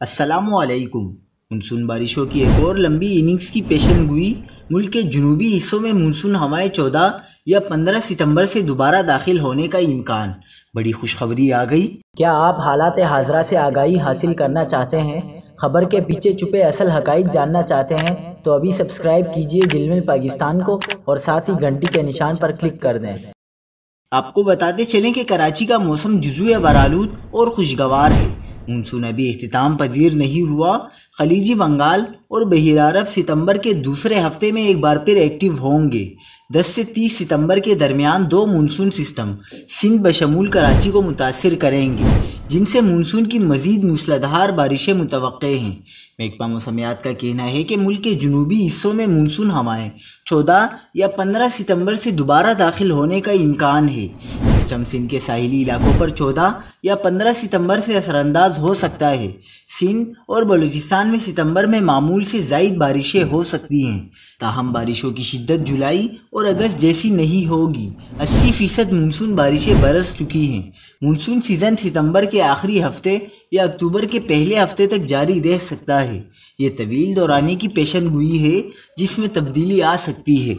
السلام علیکم۔ مونسون بارشوں کی ایک اور لمبی اننگز کی پیشن گوئی۔ ملک کے جنوبی حصوں میں مونسون ہوائیں 14 یا 15 ستمبر سے دوبارہ داخل ہونے کا امکان۔ بڑی خوشخبری آ گئی۔ کیا آپ حالات حاضرہ سے آگاہی حاصل کرنا چاہتے ہیں؟ خبر کے پیچھے چھپے اصل حقائق جاننا چاہتے ہیں تو ابھی سبسکرائب کیجئے دل مل پاکستان کو اور ساتھ ہی گھنٹی کے نشان پر کلک کر دیں۔ آپ کو بتاتے چلیں کہ کراچی کا موسم جزوِ برآلود اور خوشگوار ہے۔ مونسون ابھی اختتام پذیر نہیں ہوا۔ خلیجی بنگال اور بحیرہ عرب ستمبر کے دوسرے ہفتے میں ایک بار پھر ایکٹیو ہوں گے۔ 10 سے 30 ستمبر کے درمیان دو مونسون سسٹم سندھ بشمول کراچی کو متاثر کریں گے، جن سے مونسون کی مزید موسلادھار بارشیں متوقع ہیں۔ محکمہ موسمیات کا کہنا ہے کہ ملک کے جنوبی حصوں میں مونسون ہوائیں 14 یا 15 ستمبر سے دوبارہ داخل ہونے کا امکان ہے۔ سسٹم سندھ کے ساحلی علاقوں پر 14 یا 15 ستمبر سے اثر انداز ہو سکتا ہے۔ سندھ اور بلوچستان میں ستمبر میں معمول سے زائد بارشیں ہو سکتی ہیں، تاہم بارشوں کی شدت جولائی اور اگست جیسی نہیں ہوگی۔ 80% مونسون بارشیں برس چکی ہیں۔ مونسون سیزن ستمبر کے آخری ہفتے یا اکتوبر کے پہلے ہفتے تک جاری رہ سکتا ہے۔ یہ طویل دورانی کی پیشن گوئی ہے جس میں تبدیلی آ سکتی ہے۔